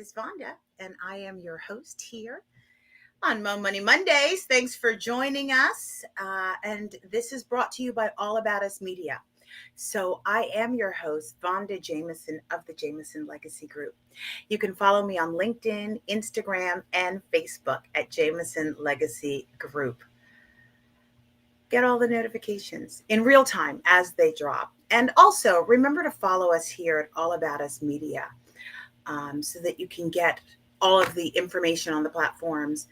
is Vanda, and I am your host here on Mo Money Mondays. Thanks for joining us. And this is brought to you by All About Us Media. So I am your host, Vanda Jamison of the Jamison Legacy Group. You can follow me on LinkedIn, Instagram, and Facebook at Jamison Legacy Group. Get all the notifications in real time as they drop. And also remember to follow us here at All About Us Media. So that you can get all of the information on the platforms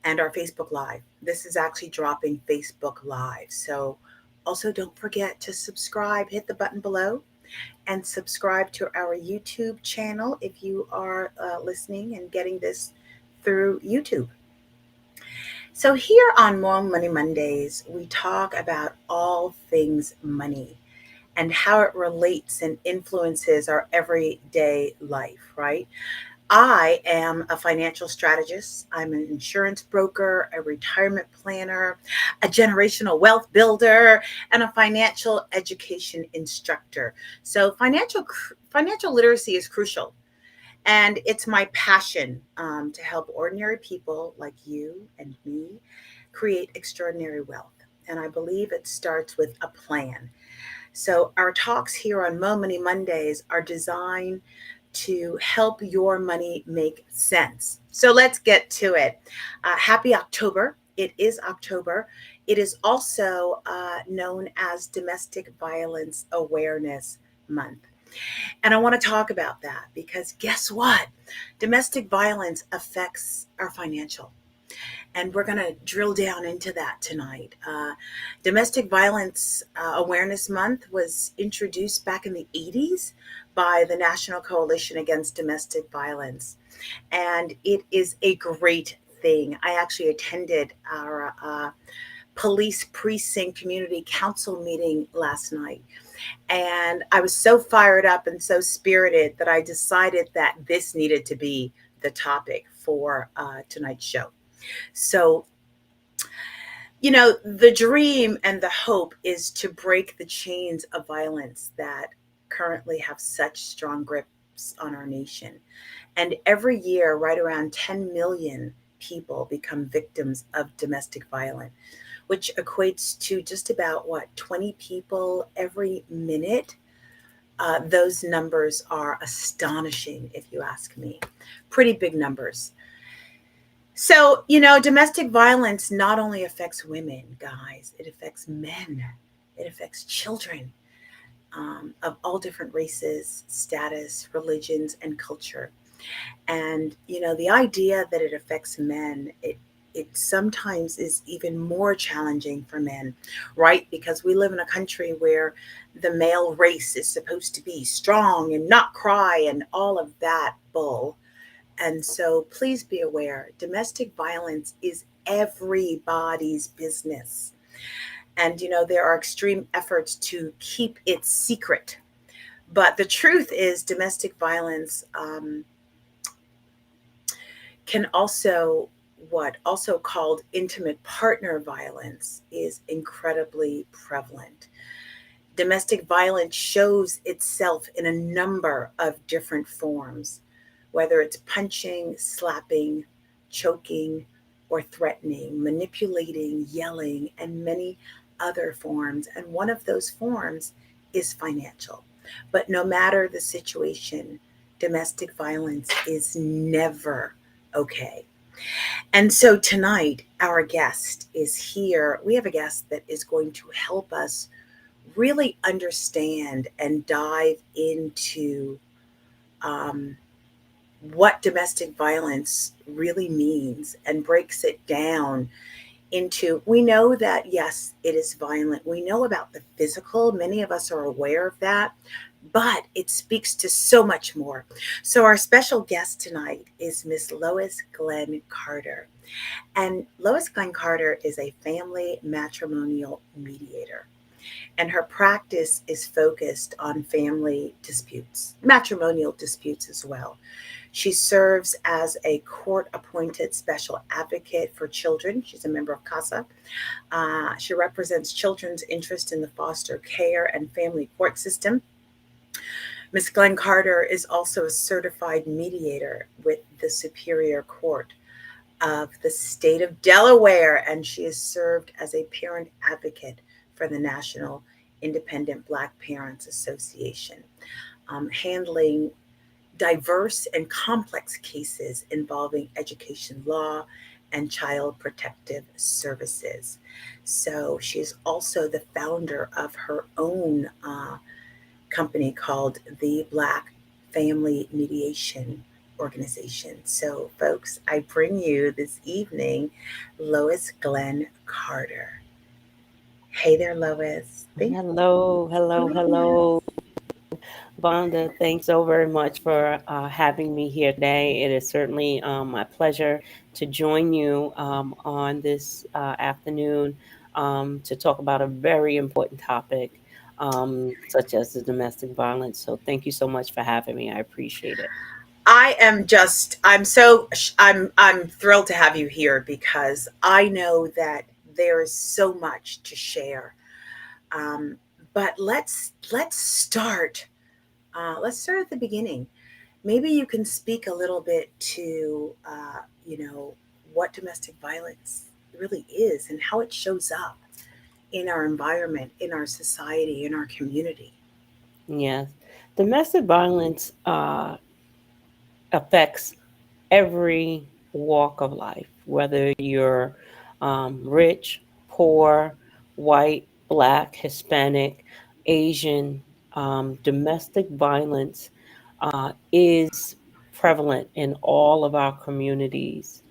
and our Facebook Live. This is actually dropping Facebook Live. So also don't forget to subscribe, hit the button below, and subscribe to our YouTube channel if you are listening and getting this through YouTube. So here on More Money Mondays, we talk about all things money and how it relates and influences our everyday life, right? I am a financial strategist. I'm an insurance broker, a retirement planner, a generational wealth builder, and a financial education instructor. So financial literacy is crucial. And it's my passion to help ordinary people like you and me create extraordinary wealth. And I believe it starts with a plan. So our talks here on Mo Money Mondays are designed to help your money make sense. So let's get to it. Happy October. It is October. It is also known as Domestic Violence Awareness Month. And I want to talk about that because guess what? Domestic violence affects our financial. And we're going to drill down into that tonight. Domestic Violence Awareness Month was introduced back in the 80s by the National Coalition Against Domestic Violence. And it is a great thing. I actually attended our police precinct community council meeting last night. And I was so fired up and so spirited that I decided that this needed to be the topic for tonight's show. So, the dream and the hope is to break the chains of violence that currently have such strong grips on our nation. And every year, right around 10 million people become victims of domestic violence, which equates to just about 20 people every minute. Those numbers are astonishing, if you ask me. Pretty big numbers. So, domestic violence not only affects women, guys, it affects men, it affects children of all different races, status, religions, and culture. And, the idea that it affects men, it sometimes is even more challenging for men, right? Because we live in a country where the male race is supposed to be strong and not cry and all of that bull. And so please be aware, domestic violence is everybody's business. And, there are extreme efforts to keep it secret. But the truth is domestic violence can also, also called intimate partner violence, is incredibly prevalent. Domestic violence shows itself in a number of different forms, whether it's punching, slapping, choking, or threatening, manipulating, yelling, and many other forms. And one of those forms is financial. But no matter the situation, domestic violence is never okay. And so tonight, our guest is here. We have a guest that is going to help us really understand and dive into what domestic violence really means and breaks it down into, we know that, yes, it is violent. We know about the physical. Many of us are aware of that, but it speaks to so much more. So our special guest tonight is Miss Lois Glenn Carter. And Lois Glenn Carter is a family matrimonial mediator. And her practice is focused on family disputes, matrimonial disputes as well. She serves as a court-appointed special advocate for children. She's a member of CASA. She represents children's interest in the foster care and family court system. Miss Glenn Carter is also a certified mediator with the Superior Court of the state of Delaware, and she has served as a parent advocate for the National Independent Black Parents Association, handling diverse and complex cases involving education law and child protective services. So she is also the founder of her own company called the Black Family Mediation Organization. So, folks, I bring you this evening Lois Glenn Carter. Hey there, Lois. Thank Hello, hello, you for joining hello, us. Vonda. Thanks so very much for having me here today. It is certainly my pleasure to join you on this afternoon to talk about a very important topic, such as the domestic violence. So, thank you so much for having me. I appreciate it. I'm thrilled to have you here because I know that there is so much to share. Um, but let's start at the beginning. Maybe you can speak a little bit to you know what domestic violence really is and how it shows up in our environment, in our society, in our community. Yes, domestic violence affects every walk of life, whether you're rich, poor, white, black, Hispanic, Asian. Domestic violence is prevalent in all of our communities.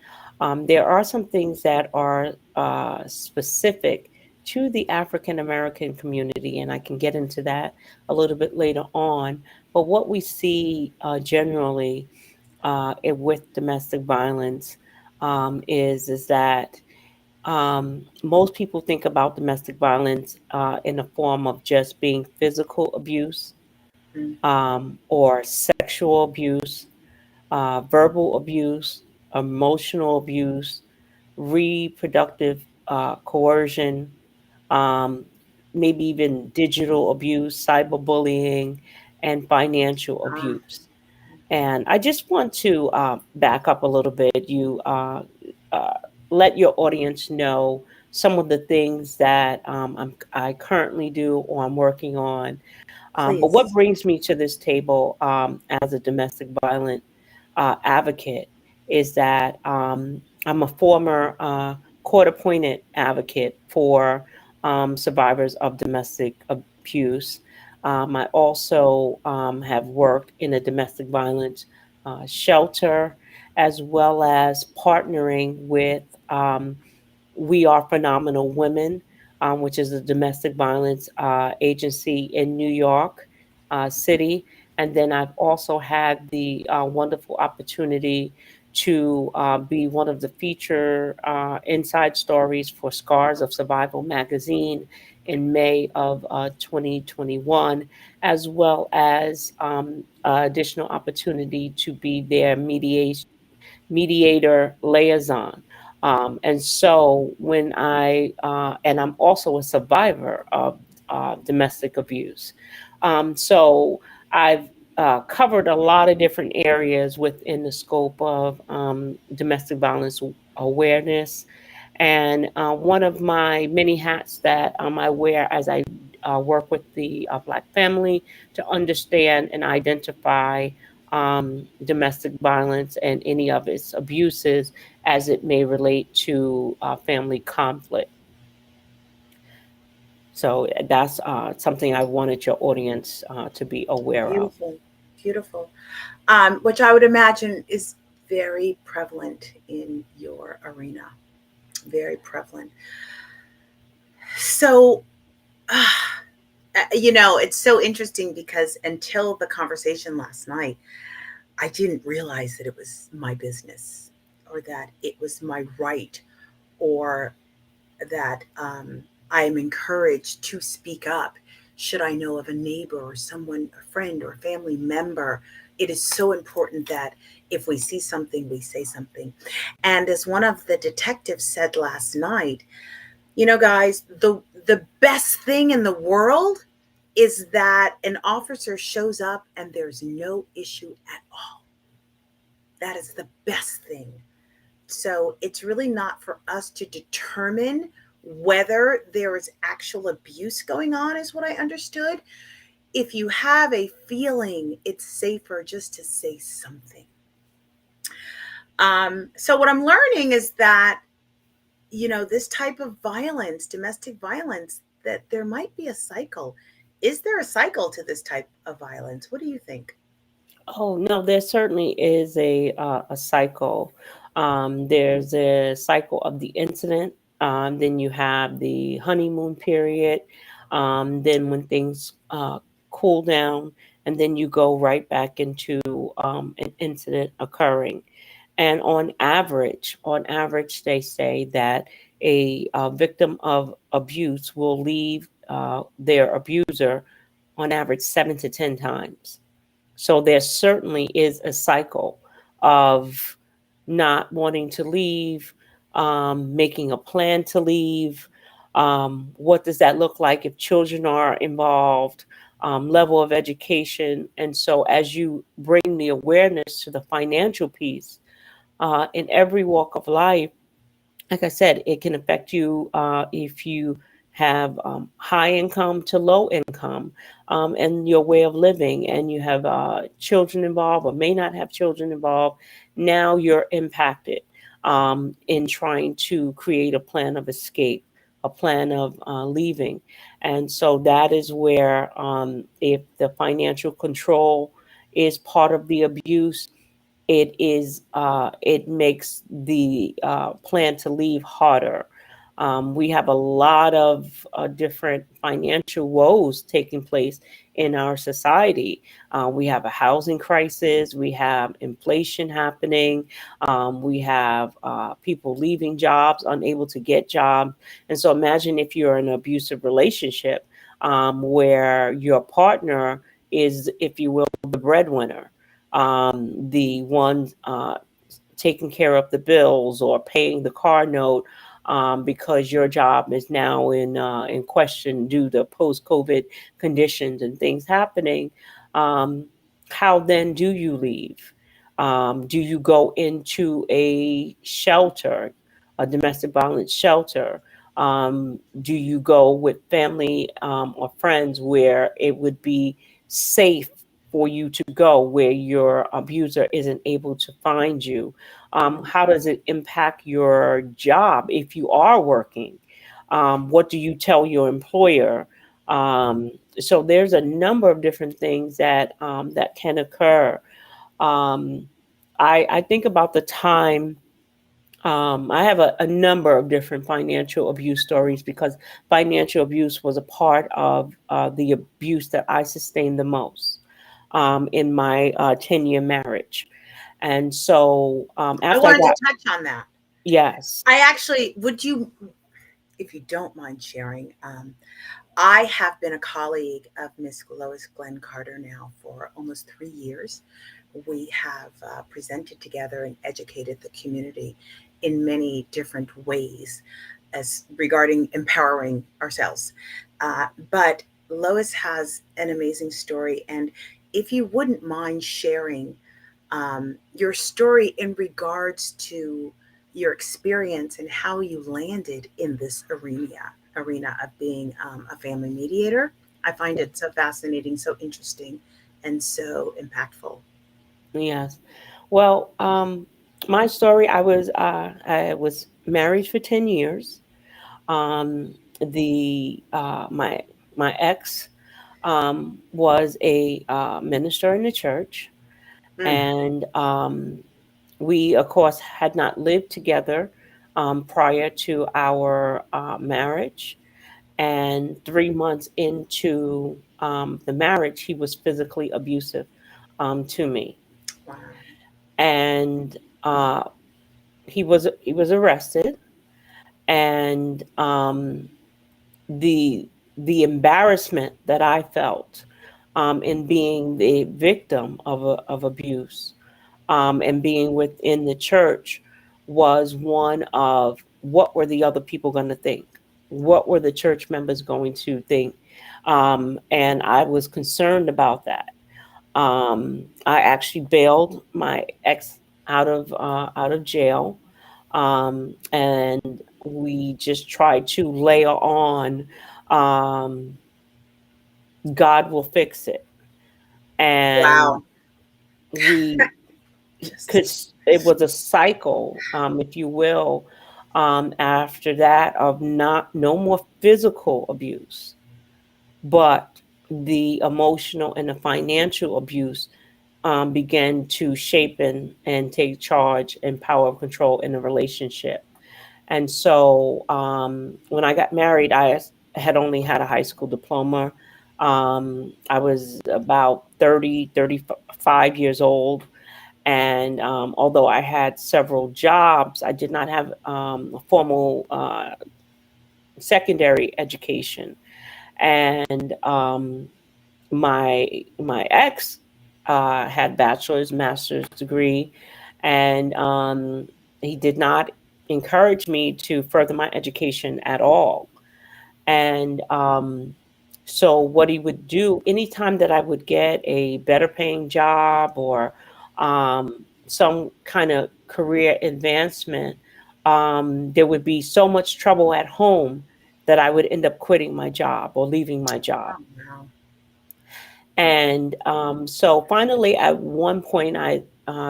There are some things that are specific to the African American community, and I can get into that a little bit later on. But what we see generally with domestic violence is that most people think about domestic violence in the form of just being physical abuse Mm. or sexual abuse, verbal abuse, emotional abuse, reproductive coercion, um, maybe even digital abuse, cyberbullying, and financial Ah, abuse. And I just want to back up a little bit. You uh, let your audience know some of the things that I currently do or I'm working on. But what please. brings me to this table as a domestic violence advocate is that I'm a former court appointed advocate for survivors of domestic abuse. I also have worked in a domestic violence shelter as well as partnering with We Are Phenomenal Women, which is a domestic violence agency in New York City. And then I've also had the wonderful opportunity to be one of the feature inside stories for Scars of Survival magazine in May of 2021, as well as additional opportunity to be their mediator liaison. And so and I'm also a survivor of domestic abuse. So I've covered a lot of different areas within the scope of domestic violence awareness. And one of my many hats that I wear as I work with the Black family to understand and identify domestic violence and any of its abuses as it may relate to family conflict. So that's something I wanted your audience to be aware of. Beautiful, beautiful. Which I would imagine is very prevalent in your arena. Very prevalent. So, it's so interesting because until the conversation last night, I didn't realize that it was my business or that it was my right or that I am encouraged to speak up should I know of a neighbor or someone, a friend or a family member. It is so important that if we see something, we say something. And as one of the detectives said last night, guys, the best thing in the world is that an officer shows up and there's no issue at all. That is the best thing. So it's really not for us to determine whether there is actual abuse going on, is what I understood. If you have a feeling, it's safer just to say something. So what I'm learning is that, this type of violence, domestic violence, that there might be a cycle. Is there a cycle to this type of violence? What do you think? Oh no, there certainly is a cycle. There's a cycle of the incident. Then you have the honeymoon period. Then when things cool down, and then you go right back into an incident occurring. And on average, they say that a victim of abuse will leave their abuser on average 7 to 10 times. So there certainly is a cycle of not wanting to leave, making a plan to leave. What does that look like if children are involved? Level of education. And so, as you bring the awareness to the financial piece in every walk of life, like I said, it can affect you if you have high income to low income and your way of living, and you have children involved or may not have children involved. Now you're impacted in trying to create a plan of escape, a plan of leaving. And so that is where, if the financial control is part of the abuse, it makes the plan to leave harder. We have a lot of different financial woes taking place in our society. We have a housing crisis. We have inflation happening. We have people leaving jobs, unable to get jobs. And so imagine if you're in an abusive relationship where your partner is, if you will, the breadwinner, the one taking care of the bills or paying the car note, because your job is now in question due to post COVID conditions and things happening. Um, how then do you leave? Do you go into a shelter, a domestic violence shelter? Do you go with family or friends where it would be safe for you to go, where your abuser isn't able to find you? How does it impact your job if you are working? What do you tell your employer? So there's a number of different things that can occur. Um, I think about the time. I have a number of different financial abuse stories because financial abuse was a part of the abuse that I sustained the most in my 10-year marriage. And so I after I wanted to got, touch on that. yes, I actually, would you, if you don't mind sharing, I have been a colleague of Miss Lois Glenn Carter now for almost 3 years. We have presented together and educated the community in many different ways as regarding empowering ourselves. But Lois has an amazing story, and if you wouldn't mind sharing your story in regards to your experience and how you landed in this arena of being a family mediator. I find it so fascinating, so interesting, and so impactful. yes. Well, my story, I was married for 10 years. The my ex was a minister in the church, Mm, and we, of course, had not lived together prior to our marriage. And 3 months into the marriage, he was physically abusive to me, wow. and he was arrested, and the the embarrassment that I felt in being the victim of abuse, and being within the church, was one of what were the other people going to think? What were the church members going to think? And I was concerned about that. I actually bailed my ex out of jail, and we just tried to layer on, um, God will fix it, and Wow. we Just because it was a cycle, if you will, after that of not no more physical abuse, but the emotional and the financial abuse began to shape and take charge and power of control in the relationship. And so when I got married, I had only had a high school diploma. I was about 35 years old. And although I had several jobs, I did not have a formal secondary education. And my ex had bachelor's, master's degree, and he did not encourage me to further my education at all. And so what he would do anytime that I would get a better paying job or some kind of career advancement, there would be so much trouble at home that I would end up quitting my job or leaving my job. oh, wow. And so finally, at one point, I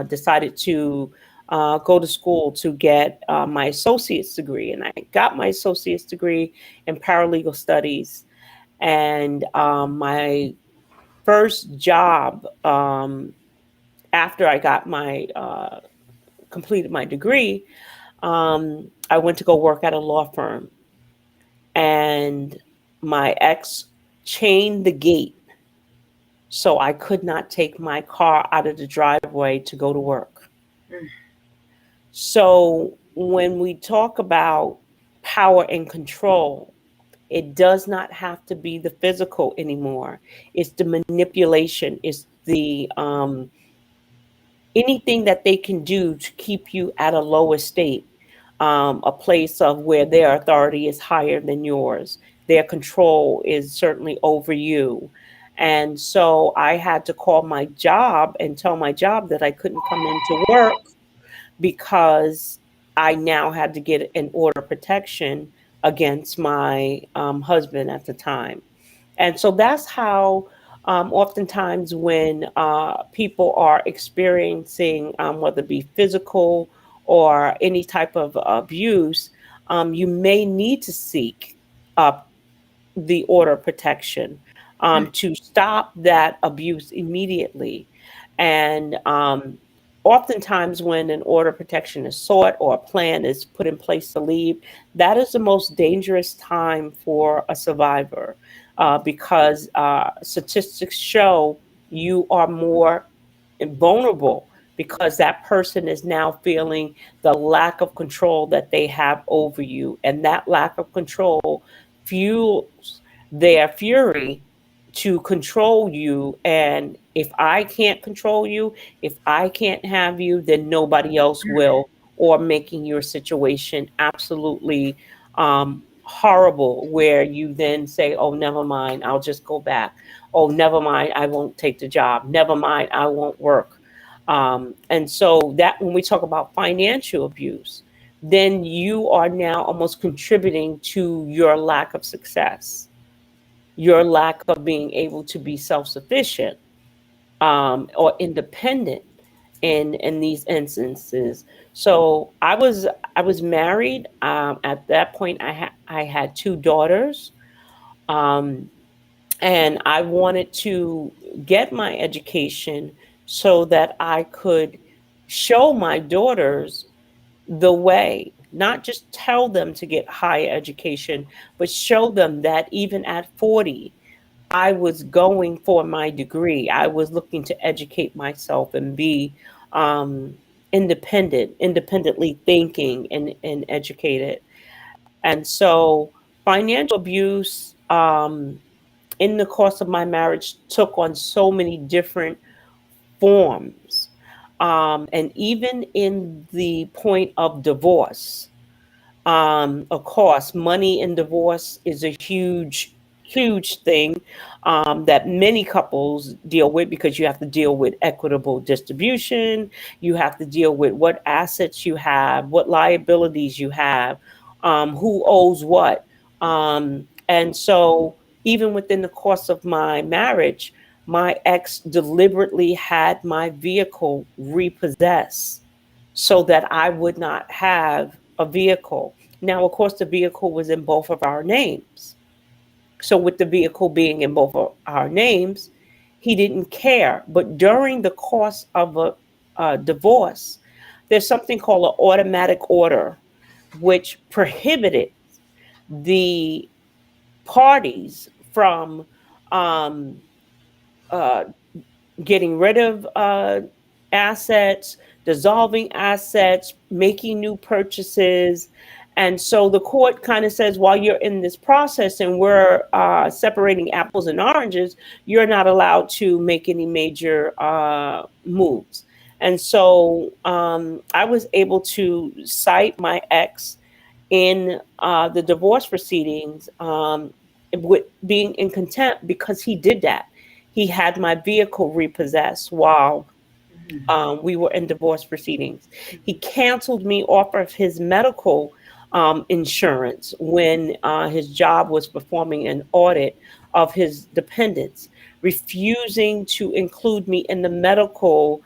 decided to go to school to get my associate's degree. And I got my associate's degree in paralegal studies. And my first job after I got my completed my degree, I went to go work at a law firm. And my ex chained the gate so I could not take my car out of the driveway to go to work. Mm, So when we talk about power and control, it does not have to be the physical anymore. It's the manipulation. It's the anything that they can do to keep you at a lower state, a place of where their authority is higher than yours. Their control is certainly over you. And so I had to call my job and tell my job that I couldn't come into work because I now had to get an order of protection against my husband at the time. And so that's how, oftentimes, when people are experiencing, whether it be physical or any type of abuse, you may need to seek uh, the order of protection mm, to stop that abuse immediately. And oftentimes, when an order of protection is sought or a plan is put in place to leave, that is the most dangerous time for a survivor because statistics show you are more vulnerable because that person is now feeling the lack of control that they have over you. And that lack of control fuels their fury to control you. And if I can't control you, if I can't have you, then nobody else will, or making your situation absolutely horrible, where you then say, oh, never mind, I'll just go back. Oh, never mind, I won't take the job. Never mind, I won't work. And so that when we talk about financial abuse, then you are now almost contributing to your lack of success, your lack of being able to be self sufficient or independent in these instances. So I was married at that point. I had two daughters, um, and I wanted to get my education so that I could show my daughters the way, not just tell them to get higher education, but show them that even at 40, I was going for my degree. I was looking to educate myself and be independently thinking and educated. And so financial abuse in the course of my marriage took on so many different forms. And even in the point of divorce, of course, money in divorce is a huge, huge thing that many couples deal with, because you have to deal with equitable distribution, you have to deal with what assets you have, what liabilities you have, who owes what. And so, even within the course of my marriage, my ex deliberately had my vehicle repossessed so that I would not have a vehicle. Now, of course, the vehicle was in both of our names. So, with the vehicle being in both of our names, he didn't care. But during the course of a divorce, there's something called an automatic order, which prohibited the parties from um, uh, getting rid of assets, dissolving assets, making new purchases. And so the court kind of says, while you're in this process and we're separating apples and oranges, you're not allowed to make any major moves. And so I was able to cite my ex in the divorce proceedings with being in contempt because he did that. He had my vehicle repossessed while we were in divorce proceedings. He canceled me off of his medical insurance when his job was performing an audit of his dependents, refusing to include me in the medical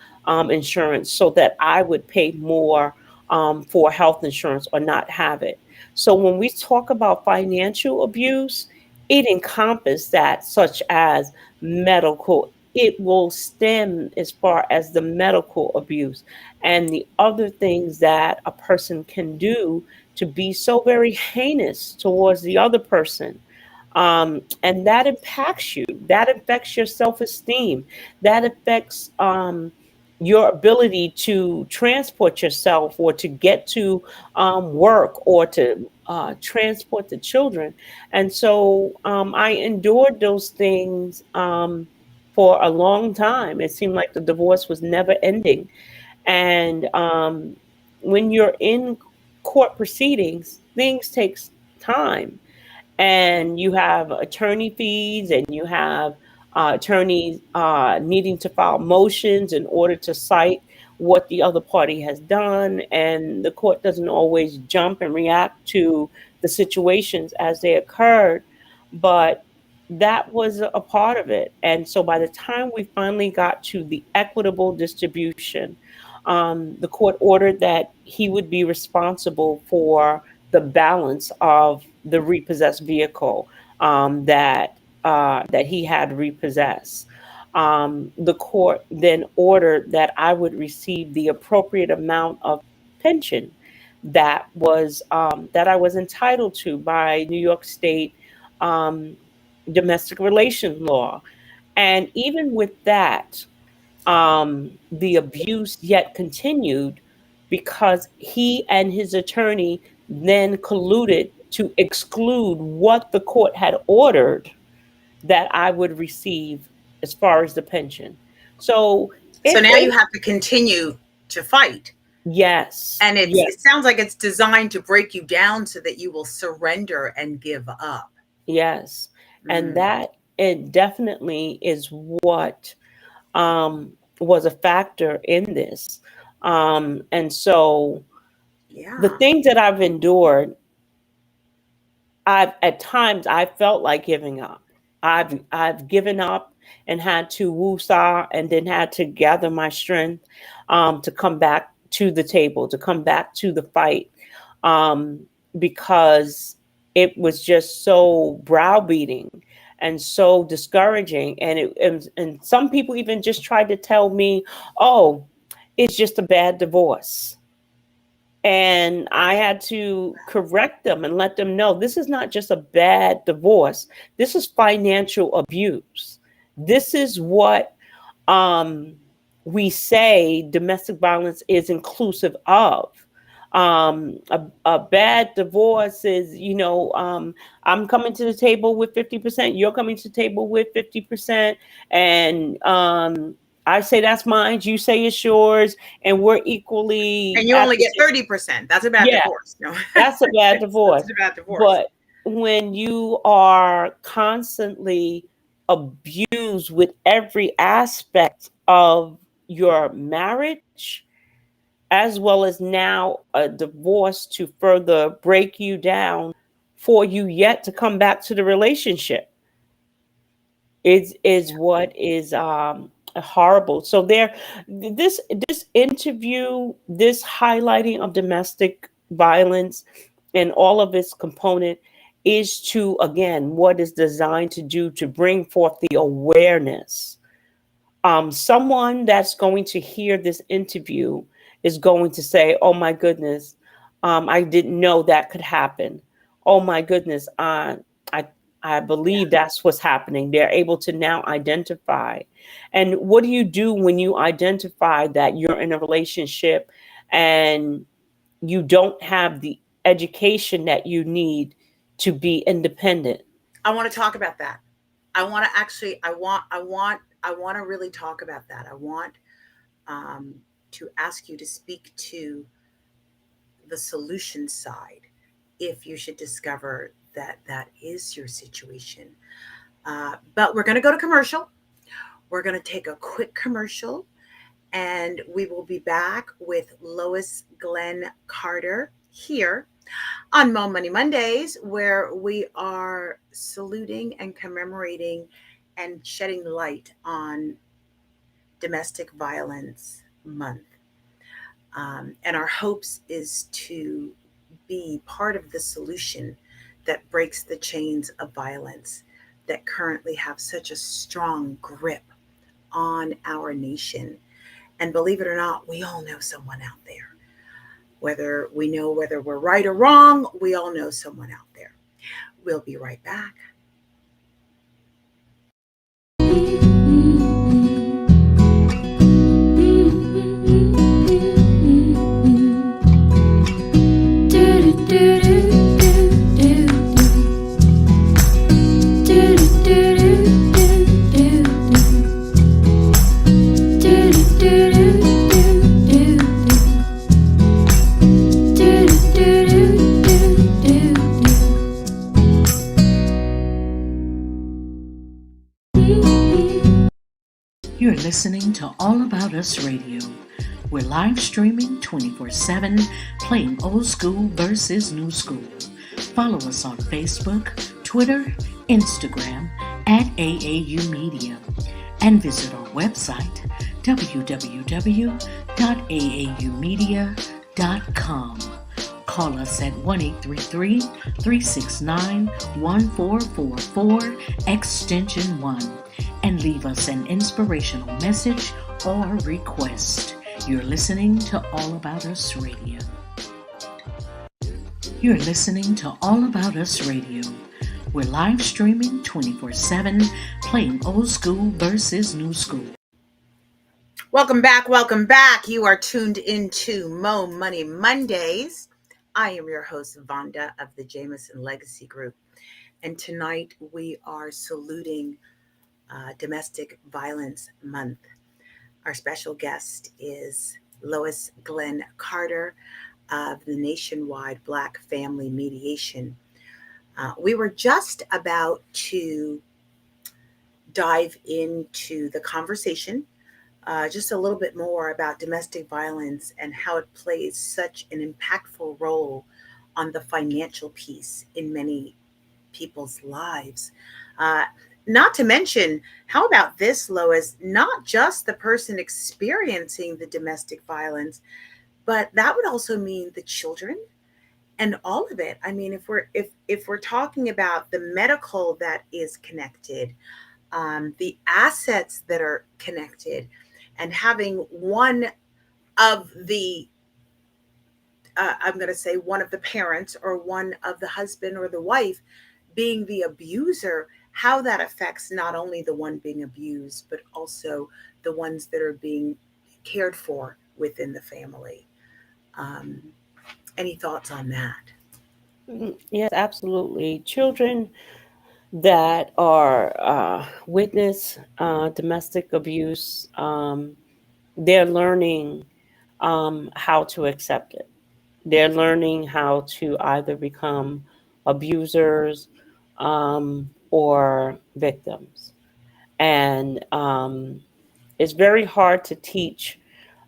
insurance so that I would pay more for health insurance or not have it. So when we talk about financial abuse, it encompasses that, such as medical. It will stem as far as the medical abuse and the other things that a person can do to be so very heinous towards the other person. And that impacts you. That affects your self esteem. That affects your ability to transport yourself or to get to work or to transport the children. And so I endured those things for a long time. It seemed like the divorce was never ending. And when you're in court proceedings, things takes time, and you have attorney fees, and you have attorneys needing to file motions in order to cite what the other party has done, and the court doesn't always jump and react to the situations as they occurred, but that was a part of it. And so by the time we finally got to the equitable distribution, the court ordered that he would be responsible for the balance of the repossessed vehicle that he had repossessed. The court then ordered that I would receive the appropriate amount of pension that I was entitled to by New York State um, domestic relations law. And even with that, the abuse yet continued because he and his attorney then colluded to exclude what the court had ordered that I would receive as far as the pension. So So it now you basically, have to continue to fight. yes, And yes, it sounds like it's designed to break you down so that you will surrender and give up. yes. And Mm, that it definitely is what was a factor in this. And so the yeah. things that I've endured, I've at times I felt like giving up. I've given up and had to woo-saw and then had to gather my strength to come back to the table, to come back to the fight, um, because it was just so browbeating and so discouraging. And some people even just tried to tell me, "Oh, it's just a bad divorce." And I had to correct them and let them know this is not just a bad divorce. This is financial abuse. This is what um, we say domestic violence is inclusive of. A bad divorce is, I'm coming to the table with 50%, you're coming to the table with 50%, and I say that's mine, you say it's yours, and we're equally And you at only the get same. 30%. That's a bad Yeah, divorce. No, that's a bad that's divorce. a bad divorce. But when you are constantly abused with every aspect of your marriage, as well as now a divorce to further break you down for you yet to come back to the relationship is Yeah. what is horrible. So this interview, this highlighting of domestic violence and all of its component is to, again, what is designed to do to bring forth the awareness. Someone that's going to hear this interview is going to say, "Oh my goodness, I didn't know that could happen. Oh my goodness, I I Yeah. believe that's what's happening." They're able to now identify. And what do you do when you identify that you're in a relationship and you don't have the education that you need to be independent? I want to talk about that. I want to actually, I want to really talk about that. I want um, to ask you to speak to the solution side if you should discover that that is your situation. But we're going to go to commercial. We're going to take a quick commercial and we will be back with Lois Glenn Carter here on Mo Money Mondays, where we are saluting and commemorating and shedding light on Domestic Violence Month. And our hopes is to be part of the solution that breaks the chains of violence that currently have such a strong grip on our nation. And believe it or not, we all know someone out there. Whether we're right or wrong, we all know someone out there. We'll be right back. You're listening to All About Us Radio. We're live streaming 24/7, playing old school versus new school. Follow us on Facebook, Twitter, Instagram at AAU Media, and visit our website www.aaumedia.com. Call us at 1-833-369-1444, extension 1, and leave us an inspirational message or request. You're listening to All About Us Radio. You're listening to All About Us Radio. We're live streaming 24/7, playing old school versus new school. Welcome back. Welcome back. You are tuned into Mo Money Mondays. I am your host, Vanda of the Jamison Legacy Group. And tonight we are saluting Domestic Violence Month. Our special guest is Lois Glenn Carter of the Nationwide Black Family Mediation. We were just about to dive into the conversation just a little bit more about domestic violence and how it plays such an impactful role on the financial piece in many people's lives. Uh, Not to mention, how about this, Lois? Not just the person experiencing the domestic violence, but that would also mean the children and all of it. I mean, if we're talking about the medical that is connected, the assets that are connected, and having one of the I'm going to say one of the parents or one of the husband or the wife being the abuser, how that affects not only the one being abused, but also the ones that are being cared for within the family. Um, any thoughts on that? Yes, absolutely. Children that are witness domestic abuse, they're learning how to accept it. They're learning how to either become abusers, or victims. And it's very hard to teach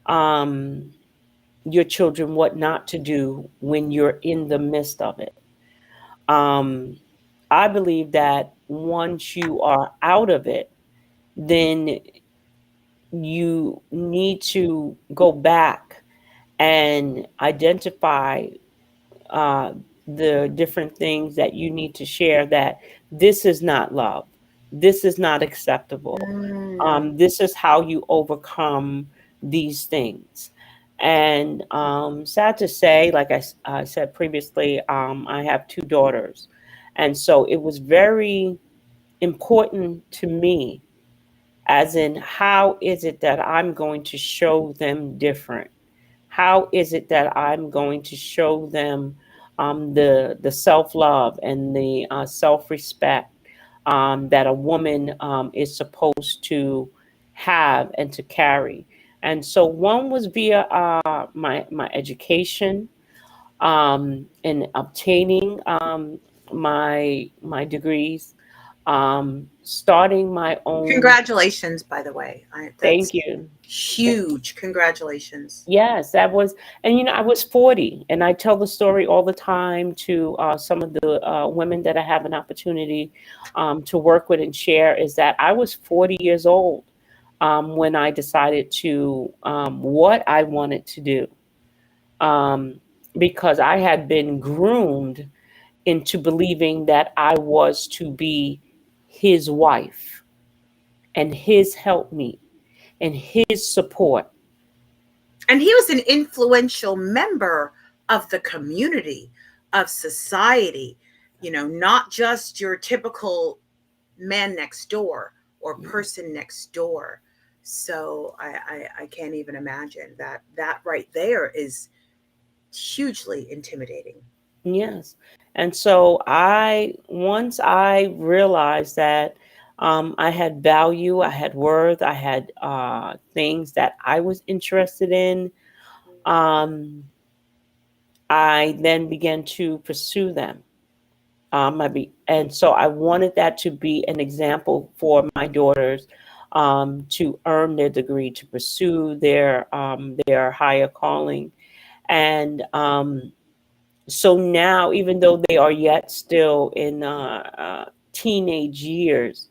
um, your children what not to do when you're in the midst of it. Um, I believe that once you are out of it, then you need to go back and identify uh, the different things that you need to share, that this is not love. This is not acceptable. Mm. This is how you overcome these things. And sad to say, like I said previously, I have two daughters. And so it was very important to me, as in, how is it that I'm going to show them different? How is it that I'm going to show them the self love and the self respect that a woman is supposed to have and to carry? And so one was via my education, in obtaining my degrees, starting my own. Congratulations, by the way. That's Thank you. huge. Congratulations. Yes, that was, and I was 40, and I tell the story all the time to some of the women that I have an opportunity to work with and share, is that I was 40 years old when I decided to what I wanted to do, um, because I had been groomed into believing that I was to be his wife and his helpmeet and his support. And he was an influential member of the community, of society, not just your typical man next door or person next door. So I can't even imagine that right there is hugely intimidating. Yes. And so once I realized that I had value, I had worth, I had things that I was interested in, um, I then began to pursue them. And so I wanted that to be an example for my daughters, to earn their degree, to pursue their higher calling. And so now, even though they are yet still in teenage years,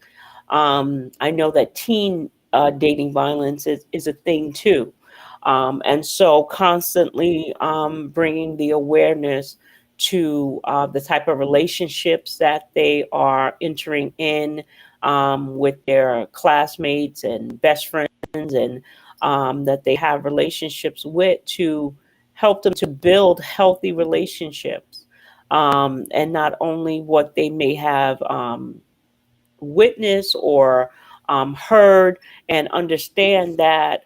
I know that teen dating violence is a thing too. And so constantly bringing the awareness to the type of relationships that they are entering in with their classmates and best friends, and that they have relationships with, to help them to build healthy relationships, and not only what they may have witnessed or heard, and understand that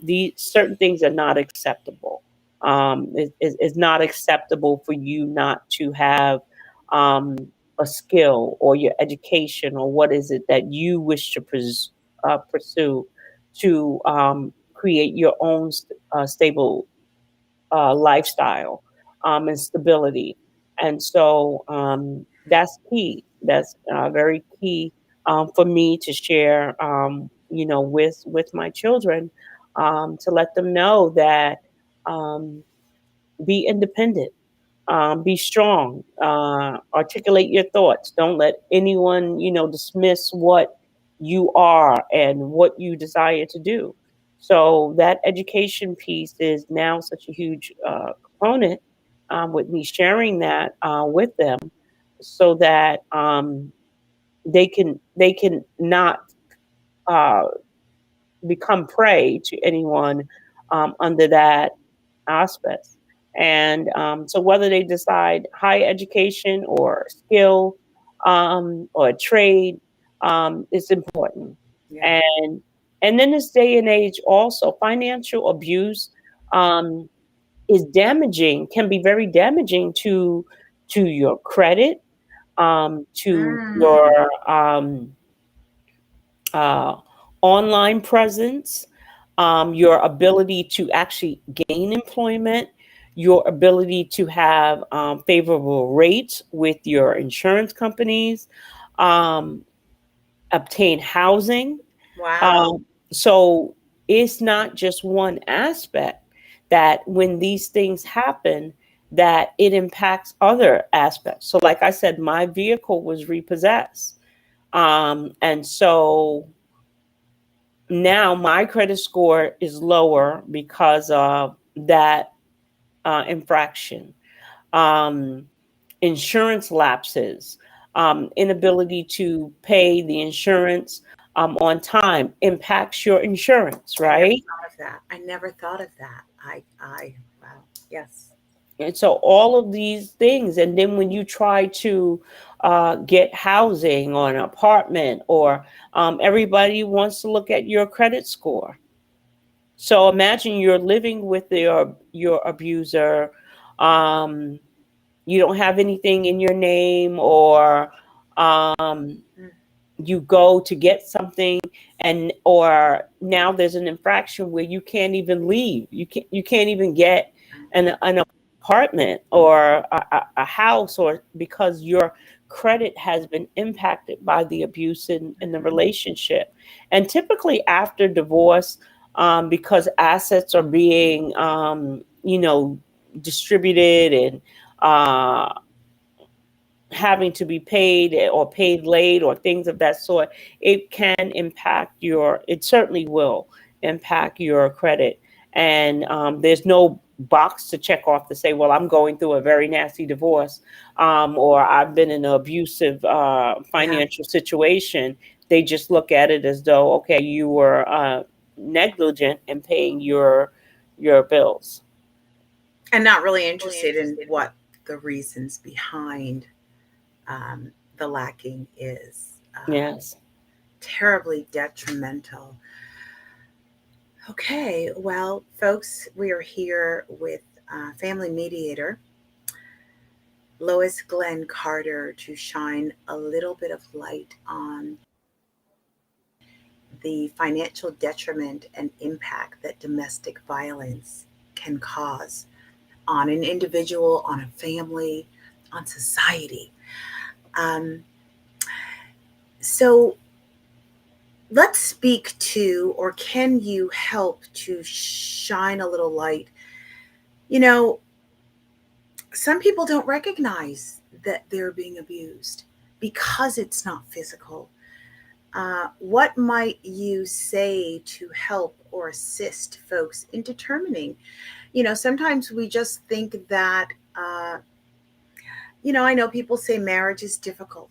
these certain things are not acceptable. It's not acceptable for you not to have a skill or your education, or what is it that you wish to pursue, to create your own stable lifestyle and stability. And so that's key. That's very key for me to share, with my children, to let them know that um, be independent, be strong, articulate your thoughts. Don't let anyone, dismiss what you are and what you desire to do. So that education piece is now such a huge component, with me sharing that with them, so that they can not uh, become prey to anyone under that aspects. And so, whether they decide higher education or skill, or a trade, is important. Yeah. And in this day and age, also financial abuse um, is damaging. Can be very damaging to your credit, to your Mm. uh, online presence, your ability to actually gain employment, your ability to have favorable rates with your insurance companies, um, obtain housing. Wow. So it's not just one aspect, that when these things happen, that it impacts other aspects. So like I said, my vehicle was repossessed. And so now my credit score is lower because of that infraction. Um, Insurance lapses, inability to pay the insurance on time impacts your insurance, I never right? thought of that. I never thought of that. Wow. Yes. And so all of these things, and then when you try to get housing or an apartment, or everybody wants to look at your credit score. So imagine you're living with your abuser. Um, you don't have anything in your name, or um, Mm. you go to get something, and or now there's an infraction where you can't even leave. You can't even get an apartment or a house, or because your credit has been impacted by the abuse in the relationship. And typically after divorce, because assets are being distributed, and uh, having to be paid or paid late or things of that sort, it certainly will impact your credit. And there's no box to check off to say, well, I'm going through a very nasty divorce, or I've been in an abusive Yeah. financial situation. They just look at it as though, okay, you were negligent in paying your bills. And not really interested in what the reasons behind the lacking is. Yes. Terribly detrimental. Okay, well, folks, we are here with family mediator Lois Glenn Carter to shine a little bit of light on the financial detriment and impact that domestic violence can cause on an individual, on a family, on society. Um, so let's speak to, or can you help to shine a little light? You know, some people don't recognize that they're being abused because it's not physical. What might you say to help or assist folks in determining? Sometimes we just think that, I know people say marriage is difficult.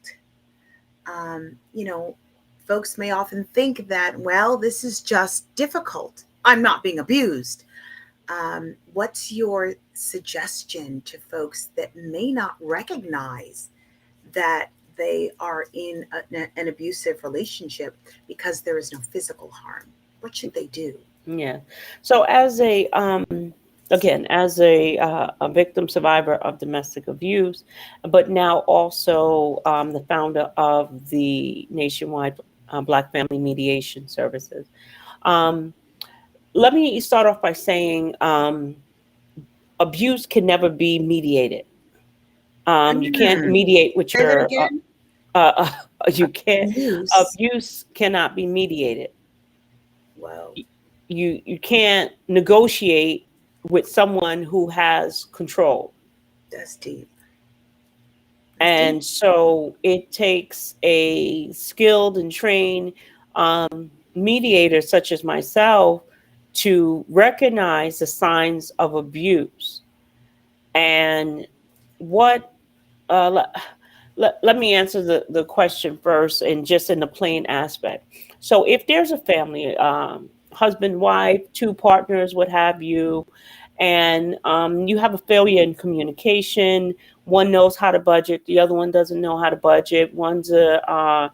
Um, you know, Folks may often think that, well, this is just difficult. I'm not being abused. What's your suggestion to folks that may not recognize that they are in an abusive relationship because there is no physical harm? What should they do? Yeah. So as a victim survivor of domestic abuse, but now also the founder of the nationwide Black Family Mediation Services. Um, Let me start off by saying abuse can never be mediated. You can't Mm. mediate with Say that your again. you can't Abuse. abuse cannot be mediated. Well, You can't negotiate with someone who has control. that's deep. That's deep. And so it takes a skilled and trained mediator such as myself to recognize the signs of abuse. And what let me answer the question first, and just in the plain aspect. So if there's a family, husband, wife, two partners, what have you, and you have a failure in communication, one knows how to budget, the other one doesn't know how to budget, one's a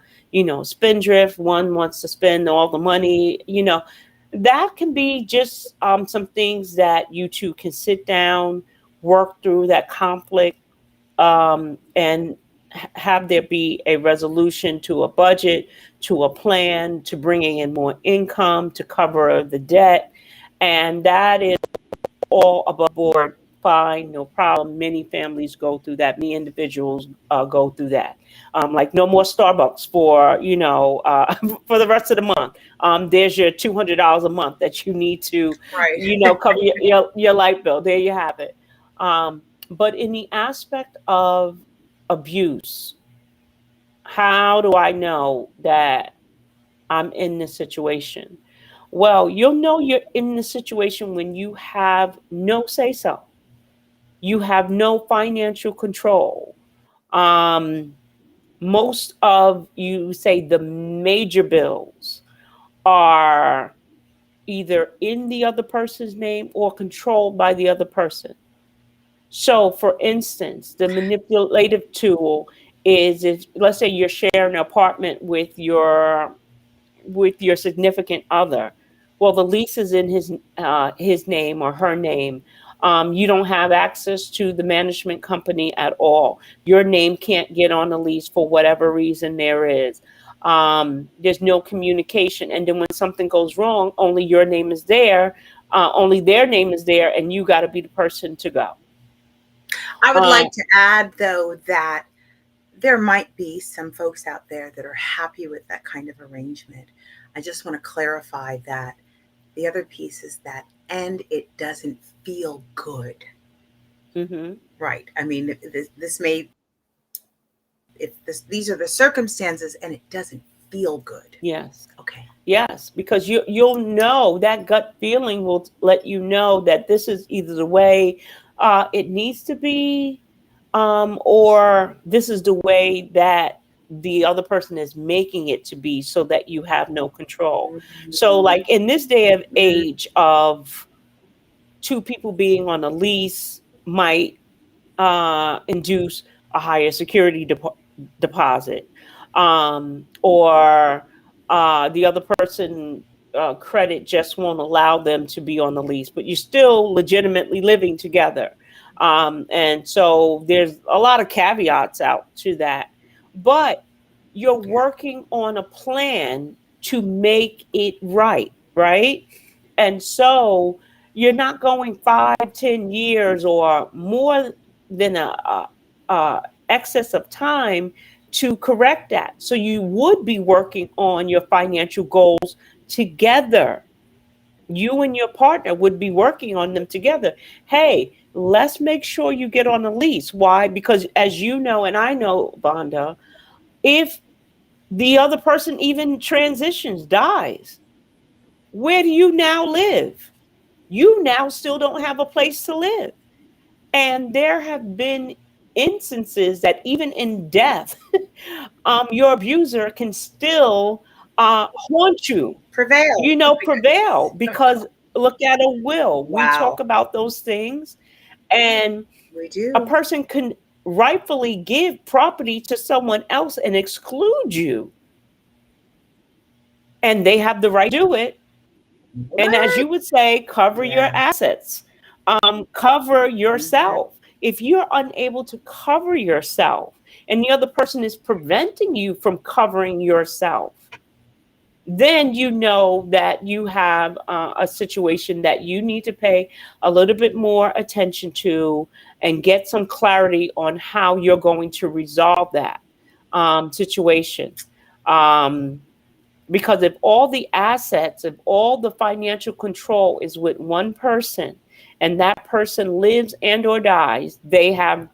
spendthrift, one wants to spend all the money, that can be just some things that you two can sit down, work through that conflict, and have there be a resolution to a budget, to a plan, to bringing in more income to cover the debt. And that is all above board fine, no problem. Many families go through that. Many individuals go through that. Like no more Starbucks for, for the rest of the month. There's your $200 a month that you need to, Right. cover your light bill. There you have it. But in the aspect of abuse, how do I know that I'm in this situation? Well, you'll know you're in the situation when you have no say so. You have no financial control. Um, Most of you say the major bills are either in the other person's name or controlled by the other person. So, for instance, the manipulative tool is if, let's say, you're sharing an apartment with your significant other. Well, the lease is in his name or her name. You don't have access to the management company at all. Your name can't get on the lease for whatever reason there is. There's no communication, and then when something goes wrong, only your name is there, only their name is there, and you got to be the person to go. I would Uh, like to add, though, that there might be some folks out there that are happy with that kind of arrangement. I just want to clarify that the other piece is that, and it doesn't feel good. mhm. Right. I mean, this may, if these are the circumstances and it doesn't feel good. Yes. Okay. Yes, because you'll know that gut feeling will let you know that this is either the way it needs to be, or this is the way that the other person is making it to be, so that you have no control. So, like in this day of age of two people being on a lease, might induce a higher security deposit, or the other person credit just won't allow them to be on the lease, but you're still legitimately living together. And so there's a lot of caveats out to that, but you're Yeah. working on a plan to make it right, right? And so you're not going 5, 10 years or more than a excess of time to correct that. So you would be working on your financial goals together. You and your partner would be working on them together. Hey, let's make sure you get on a lease. Why? Because as you know, and I know, Vanda, if the other person even transitions, dies, where do you now live? You now still don't have a place to live. And there have been instances that even in death, your abuser can still haunt you, Prevail. prevail, because look at a will. We talk Wow. about those things, and We a do. person can rightfully give property to someone else and exclude you, and they have the right to do it. And as What? you would say, cover your Yeah. assets, cover Mhm. yourself. If you're unable to cover yourself and the other person is preventing you from covering yourself, then you know that you have a situation that you need to pay a little bit more attention to and get some clarity on how you're going to resolve that situation. Um, because if all the assets, if all the financial control is with one person, and that person lives and or dies, they have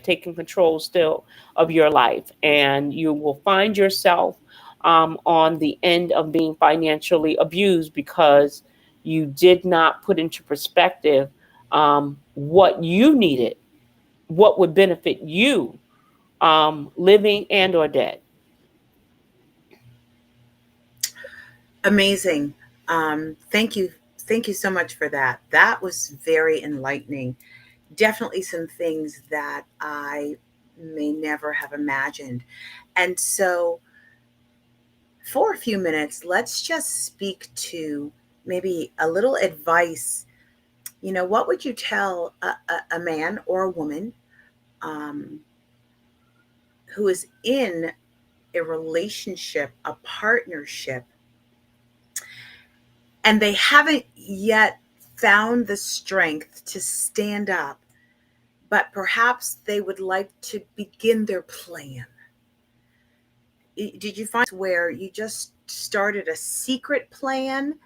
taken control still of your life, and you will find yourself on the end of being financially abused because you did not put into perspective what you needed, what would benefit you, living and or dead. Amazing. Thank you. Thank you so much for that. That was very enlightening. Definitely some things that I may never have imagined. And so, for a few minutes, let's just speak to maybe a little advice. What would you tell a man or a woman um, who is in a relationship, a partnership, and they haven't yet found the strength to stand up, but perhaps they would like to begin their plan. Did you find where you just started a secret plan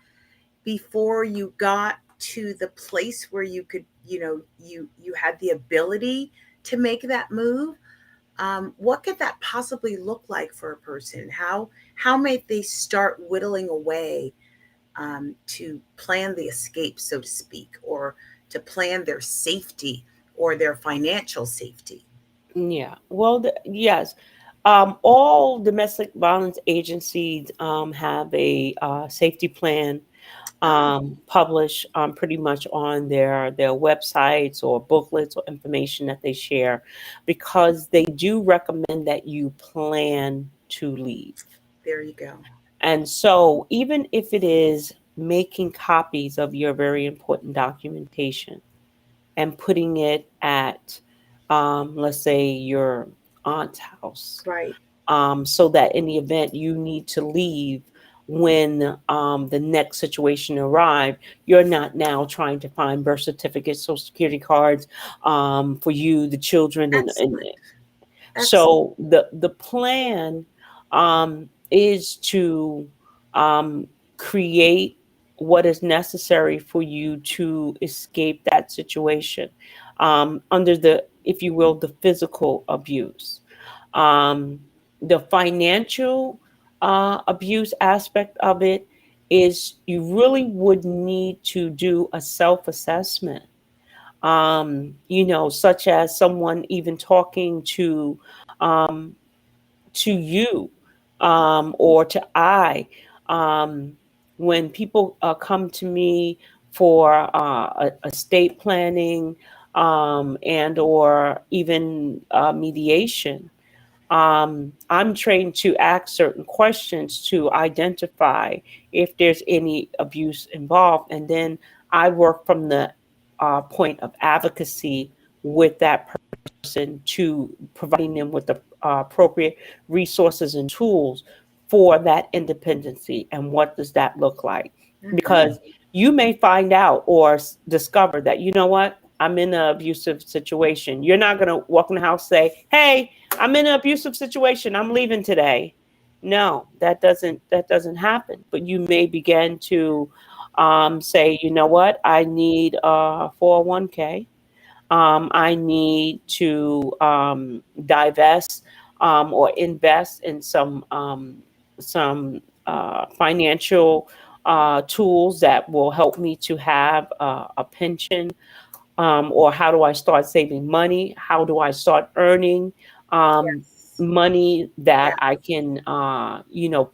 before you got to the place where you could, you had the ability to make that move? What could that possibly look like for a person? How might they start whittling away to plan the escape, so to speak, or to plan their safety or their financial safety? Yeah. Well, yes. All domestic violence agencies have a safety plan Oh, published pretty much on their websites or booklets or information that they share, because they do recommend that you plan to leave. there you go. And so, even if it is making copies of your very important documentation and putting it at, let's say, your aunt's house, Right. so that in the event you need to leave when the next situation arrives, you're not now trying to find birth certificates, social security cards for you, the children, and Excellent. Excellent. so the plan is to um, create what is necessary for you to escape that situation under the, if you will, the physical abuse. Um, the financial abuse aspect of it is you really would need to do a self assessment, such as someone even talking um, to you or to I. Um, when people come to me for estate planning and or even mediation, I'm trained to ask certain questions to identify if there's any abuse involved. And then I work from the point of advocacy with that person to providing them with the appropriate resources and tools for that independency. And what does that look like? Hmm. Because you may find out or discover that, you know what, I'm in an abusive situation. You're not going to walk in the house and say, hey, I'm in an abusive situation, I'm leaving today. No, that doesn't happen. But you may begin to say, you know what, I need a 401k. I need to divest or invest in some financial tools that will help me to have a pension, or how do I start saving money? How do I start earning um, Yes. money that Yeah. I can,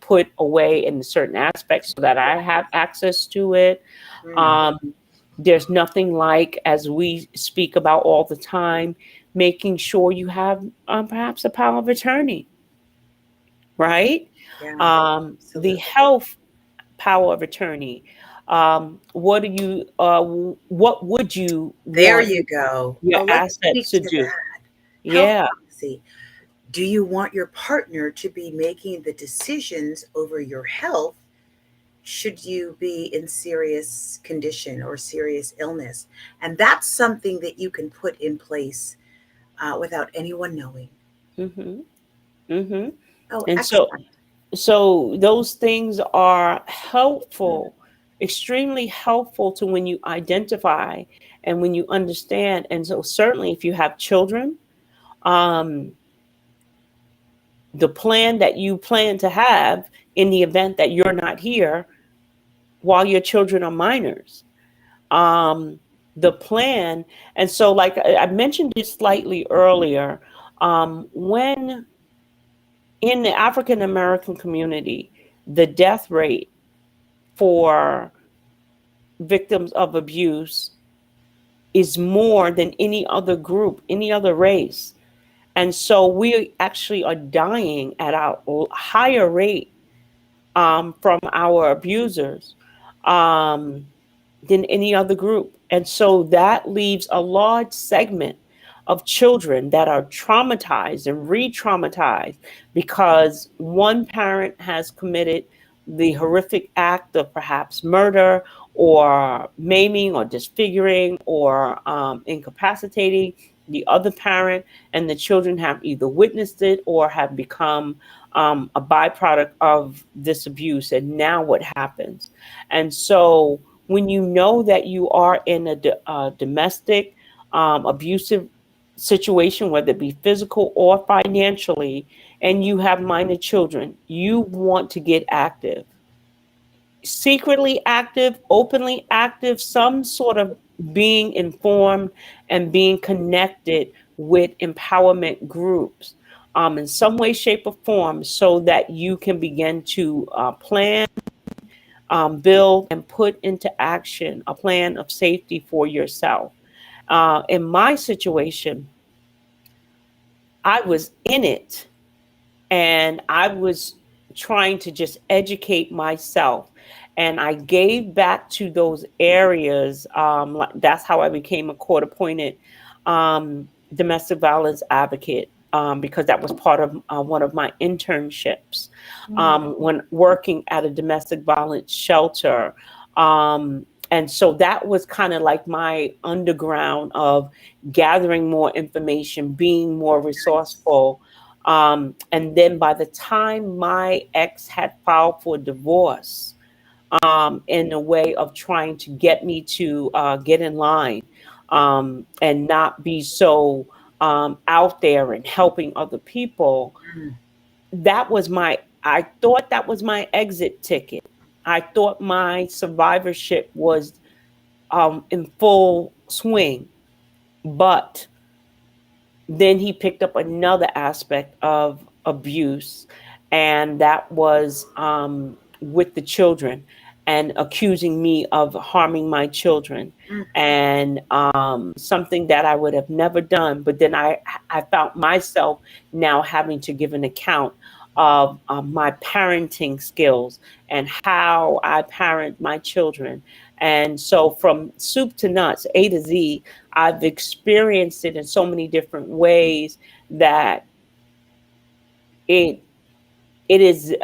put away in certain aspects so that I Yeah. have access to it? Mm. Um, there's nothing like, as we speak about all the time, making sure you have perhaps a power of attorney, right? Yeah. The Absolutely. health power of attorney. What would you There want you go. your Oh, let's speak assets to to do? that. Health Yeah. policy. Do you want your partner to be making the decisions over your health should you be in serious condition or serious illness? And that's something that you can put in place without anyone knowing. hmm hmm Oh, And excellent. so those things are helpful, extremely helpful to when you identify and when you understand. And so certainly if you have children, um, the plan that you plan to have in the event that you're not here while your children are minors. Um, the plan, and so like I mentioned it slightly earlier, when in the African American community, the death rate for victims of abuse is more than any other group, any other race. And so we actually are dying at a higher rate from our abusers um, than any other group. And so that leaves a large segment of children that are traumatized and re traumatized because one parent has committed the horrific act of perhaps murder or maiming or disfiguring or incapacitating the other parent, and the children have either witnessed it or have become a byproduct of this abuse. And now what happens? And so when you know that you are in a domestic abusive situation, whether it be physical or financially, and you have minor children, you want to get active, secretly active, openly active, some sort of being informed and being connected with empowerment groups in some way, shape, or form, so that you can begin to plan, build, and put into action a plan of safety for yourself. In my situation, I was in it, and I was trying to just educate myself. And I gave back to those areas. That's how I became a court appointed domestic violence advocate, because that was part of one of my internships when working at a domestic violence shelter. And so that was kind of like my underground of gathering more information, being more Nice. resourceful. And then by the time my ex had filed for divorce, in a way of trying to get me to get in line, and not be so out there and helping other people, Mm. that was I thought that was my exit ticket. I thought my survivorship was in full swing. But then he picked up another aspect of abuse, and that was with the children, and accusing me of harming my children, Mm. and something that I would have never done. But then I found myself now having to give an account of my parenting skills and how I parent my children. And so from soup to nuts, A to Z, I've experienced it in so many different ways that it it is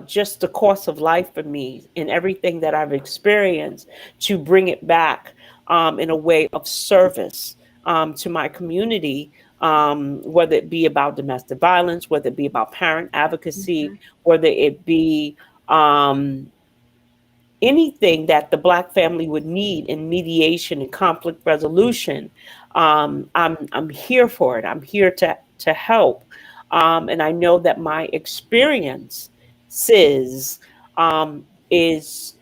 just the course of life for me, and everything that I've experienced, to bring it back in a way of service to my community, whether it be about domestic violence, whether it be about parent advocacy, Mhm. whether it be um, anything that the Black family would need in mediation and conflict resolution. I'm here for it. I'm here to help, and I know that my experience, sis, is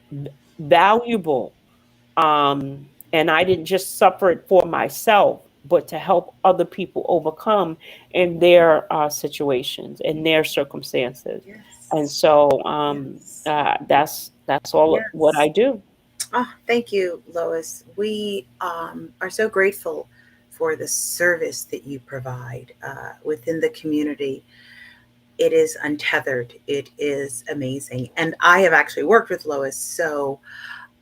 valuable, and I didn't just suffer it for myself, but to help other people overcome in their situations, in their circumstances. And Yes. so Yes. that's all what Yes. I do. Oh, thank you, Lois. We are so grateful for the service that you provide within the community. It is untethered. It is amazing. And I have actually worked with Lois, so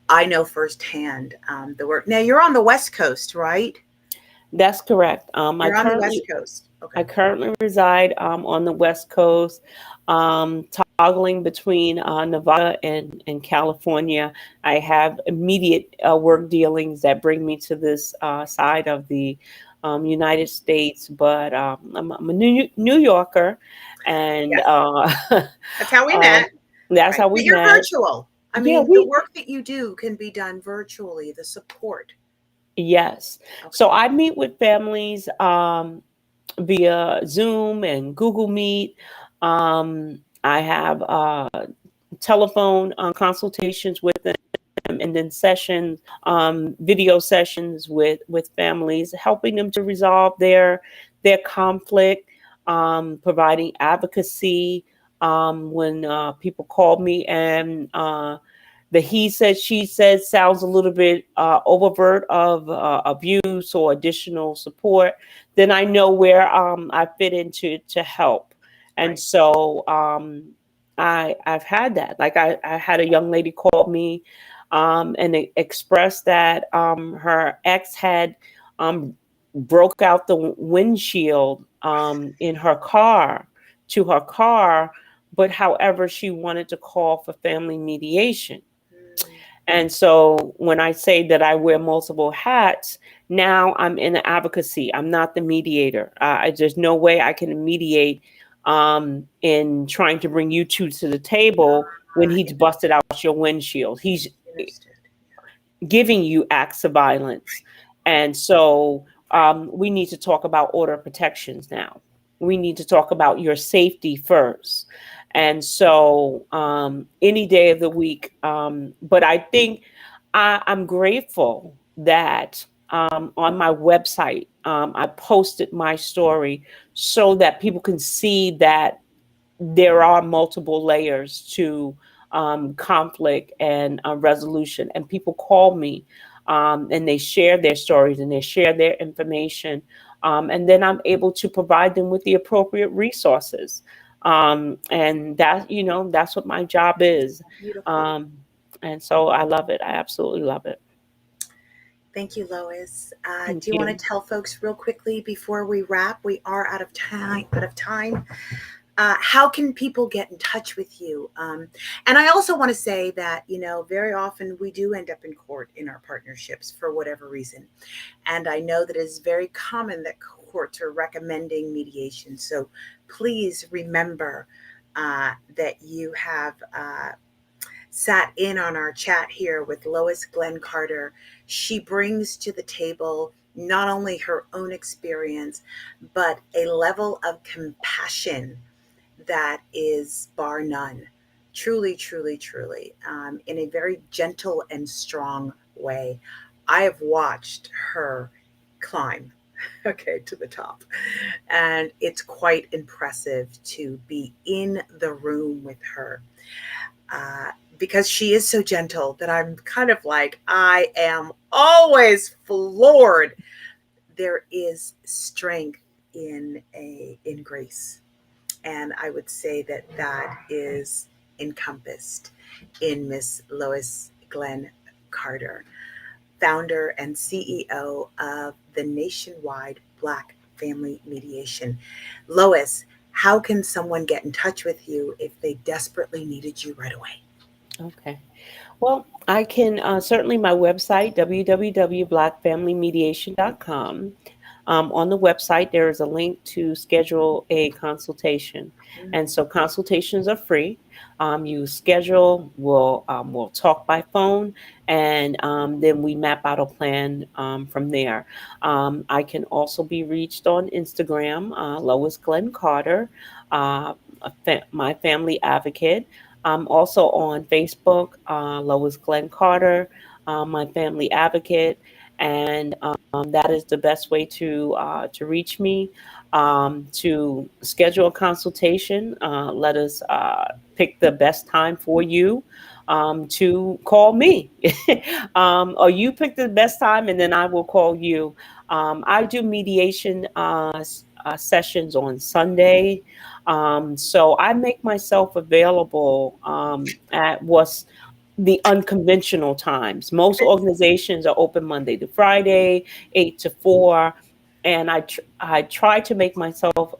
I know firsthand the work. Now, you're on the West Coast, right? That's correct. You're on the West Coast. Okay. I currently reside on the West Coast, toggling between Nevada and California. I have immediate work dealings that bring me to this side of the United States, but I'm a New Yorker, and Yes. That's how we um, met. that's Right. how we But you're met. virtual. I Yeah, mean, the we work that you do can be done virtually, the support. yes. Okay. So I meet with families via Zoom and Google Meet. I have telephone consultations with them, and then sessions, video sessions with families, helping them to resolve their conflict, providing advocacy. When people call me and the he said she said sounds a little bit overt of abuse or additional support, then I know where I fit into to help. And Right. so I've had that. Like I had a young lady call me and expressed that her ex had um, broke out the windshield in her car to her car, but however she wanted to call for family mediation. And so when I say that I wear multiple hats, now I'm in the advocacy. I'm not the mediator. There's no way I can mediate in trying to bring you two to the table when he's busted out your windshield. He's Understood. giving you acts of violence. And so we need to talk about order protections now. We need to talk about your safety first. And so any day of the week. But I think I'm grateful that on my website, I posted my story so that people can see that there are multiple layers to conflict and resolution. And people call me and they share their stories and they share their information. And then I'm able to provide them with the appropriate resources. And that, that's what my job is. Beautiful. And so I love it. I absolutely love it. Thank you, Lois. Thank Do you want you. to tell folks real quickly before we wrap? We are out of time. How can people get in touch with you? And I also want to say that, very often we do end up in court in our partnerships for whatever reason. And I know that it is very common that courts are recommending mediation. So please remember that you have sat in on our chat here with Lois Glenn Carter. She brings to the table not only her own experience, but a level of compassion that is bar none. Truly, truly, truly, in a very gentle and strong way. I have watched her climb, okay, to the top. And it's quite impressive to be in the room with her. Because she is so gentle that I'm kind of like, I am always floored. There is strength in grace. And I would say that is encompassed in Miss Lois Glenn Carter, founder and CEO of the nationwide Black Family Mediation. Lois, how can someone get in touch with you if they desperately needed you right away? Okay. Well, I can certainly my website, www.blackfamilymediation.com. On the website, there is a link to schedule a consultation. And so consultations are free. You schedule, we'll talk by phone, and then we map out a plan from there. I can also be reached on Instagram, Lois Glenn Carter, my family advocate. I'm also on Facebook, Lois Glenn Carter, my family advocate, and that is the best way to reach me. To schedule a consultation, let us pick the best time for you to call me, or you pick the best time, and then I will call you. I do mediation sessions on Sunday. So I make myself available at what's the unconventional times. Most organizations are open Monday to Friday, 8 to 4. And I try to make myself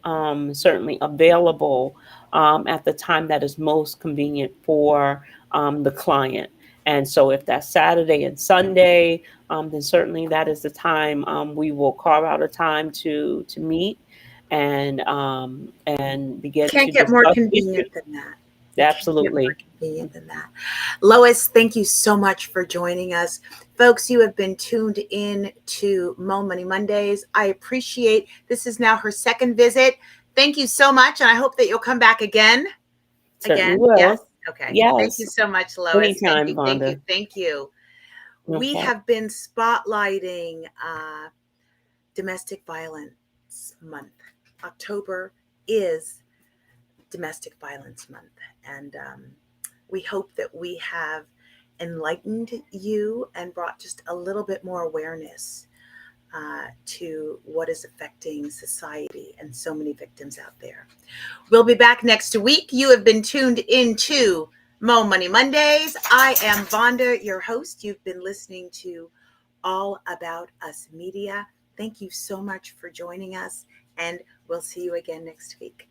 certainly available at the time that is most convenient for the client. And so if that's Saturday and Sunday, then certainly that is the time we will carve out a time to meet and begin Can't to get more discuss issues. convenient than that. You can't get more Absolutely. convenient than that. Lois, thank you so much for joining us. Folks, you have been tuned in to Mo Money Mondays. I appreciate this is now her second visit. Thank you so much. And I hope that you'll come back again. Certainly Yes. will. Okay. Thank you Yes. so much, Lois. Thank Anytime, you. Thank you. Vonda. Thank you. We Okay. have been spotlighting Domestic Violence Month. October is Domestic Violence Month. And we hope that we have enlightened you and brought just a little bit more awareness to what is affecting society and so many victims out there. We'll be back next week. You have been tuned into Mo Money Mondays. I am Vanda, your host. You've been listening to All About Us Media. Thank you so much for joining us, and we'll see you again next week.